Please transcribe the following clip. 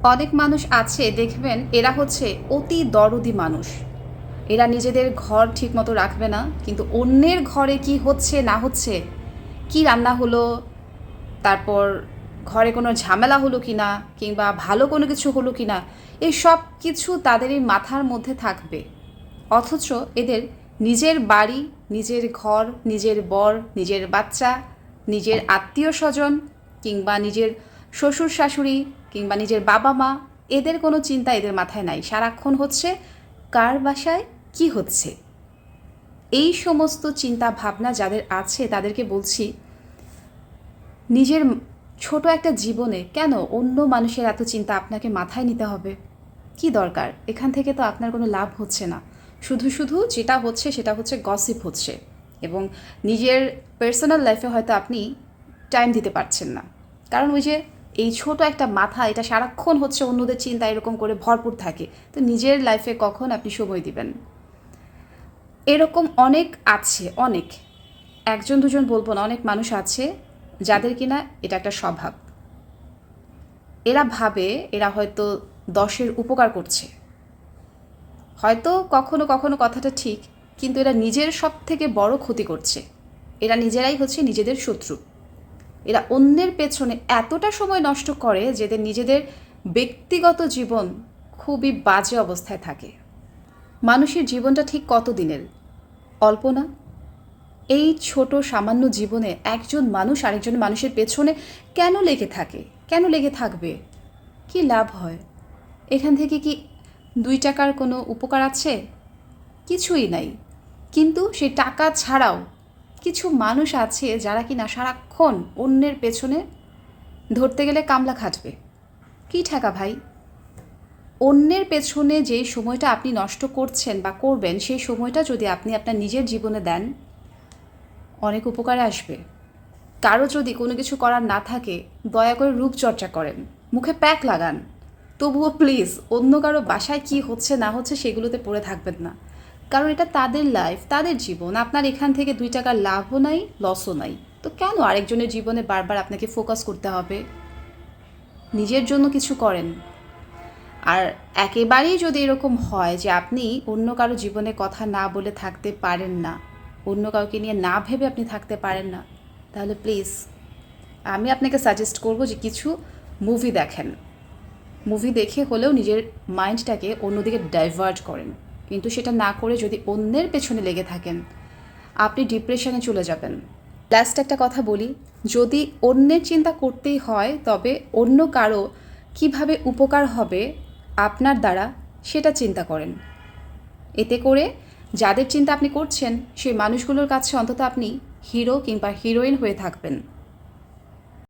অনেক মানুষ আছে দেখবেন এরা হচ্ছে অতি দরদি মানুষ। এরা নিজেদের ঘর ঠিকমতো রাখবে না, কিন্তু অন্যের ঘরে কি হচ্ছে না হচ্ছে, কি রান্না হলো, তারপর ঘরে কোনো ঝামেলা হলো কি না, কিংবা ভালো কোনো কিছু হলো কি না, এই সব কিছু তাদের এই মাথার মধ্যে থাকবে। অথচ এদের নিজের বাড়ি, নিজের ঘর, নিজের বর, নিজের বাচ্চা, নিজের আত্মীয় স্বজন, কিংবা নিজের শ্বশুর শাশুড়ি, কিংবা নিজের বাবা মা, এদের কোনো চিন্তা এদের মাথায় নাই। সারাক্ষণ হচ্ছে কার বাসায় কি হচ্ছে। এই সমস্ত চিন্তা ভাবনা যাদের আছে তাদেরকে বলছি, নিজের ছোট একটা জীবনে কেন অন্য মানুষের এত চিন্তা আপনাকে মাথায় নিতে হবে? কি দরকার? এখান থেকে তো আপনার কোনো লাভ হচ্ছে না। শুধু শুধু যেটা হচ্ছে সেটা হচ্ছে গসিপ হচ্ছে, এবং নিজের পার্সোনাল লাইফে হয়তো আপনি টাইম দিতে পারছেন না। কারণ ওই যে এই ছোট একটা মাথা, এটা সারাক্ষণ হচ্ছে অন্যদের চিন্তা এরকম করে ভরপুর থাকে, তো নিজের লাইফে কখন আপনি সময় দিবেন? এরকম অনেক আছে, অনেক, একজন দুজন বলবো না, অনেক মানুষ আছে যাদের কিনা এটা একটা স্বভাব। এরা ভাবে এরা হয়তো দশের উপকার করছে, হয়তো কখনো কখনো কথাটা ঠিক, কিন্তু এরা নিজের সব থেকে বড় ক্ষতি করছে। এরা নিজেরাই হচ্ছে নিজেদের শত্রু। এরা অন্যের পেছনে এতটা সময় নষ্ট করে যেদের নিজেদের ব্যক্তিগত জীবন খুবই বাজে অবস্থায় থাকে। মানুষের জীবনটা ঠিক কত দিনের? অল্প না? এই ছোট সামান্য জীবনে একজন মানুষ আরেকজন মানুষের পেছনে কেন লেগে থাকে, কেন লেগে থাকবে? কি লাভ হয় এখান থেকে? কি 2 টাকার কোনো উপকার আছে? কিছুই নাই। কিন্তু সেই টাকা ছাড়াও কিছু মানুষ আছে যারা কিনা সারাক্ষণ অন্যের পেছনে ধরতে গেলে কামলা খাটবে। কী ঠেকা ভাই? অন্যের পেছনে যেই সময়টা আপনি নষ্ট করছেন বা করবেন, সেই সময়টা যদি আপনি আপনার নিজের জীবনে দেন, অনেক উপকারে আসবে। কারো যদি কোনো কিছু করার না থাকে, দয়া করে রূপচর্চা করেন, মুখে প্যাক লাগান, তবুও প্লিজ অন্য কারো বাসায় কি হচ্ছে না হচ্ছে সেগুলোতে পড়ে থাকবেন না। কারণ এটা তাদের লাইফ, তাদের জীবন। আপনার এখান থেকে 2 টাকার লাভও নাই, লসও নাই। তো কেন আরেকজনের জীবনে বারবার আপনাকে ফোকাস করতে হবে? নিজের জন্য কিছু করেন। আর একেবারেই যদি এরকম হয় যে আপনি অন্য কারো জীবনে কথা না বলে থাকতে পারেন না, অন্য কাউকে নিয়ে না ভেবে আপনি থাকতে পারেন না, তাহলে প্লিজ আমি আপনাকে সাজেস্ট করব যে কিছু মুভি দেখেন। মুভি দেখে হলেও নিজের মাইন্ডটাকে অন্যদিকে ডাইভার্ট করেন। কিন্তু সেটা না করে যদি অন্যের পেছনে লেগে থাকেন, আপনি ডিপ্রেশনে চলে যাবেন। লাস্ট একটা কথা বলি, যদি অন্যের চিন্তা করতেই হয়, তবে অন্য কারো কিভাবে উপকার হবে আপনার দ্বারা সেটা চিন্তা করেন। এতে করে যাদের চিন্তা আপনি করছেন সেই মানুষগুলোর কাছে অন্তত আপনি হিরো কিংবা হিরোইন হয়ে থাকবেন।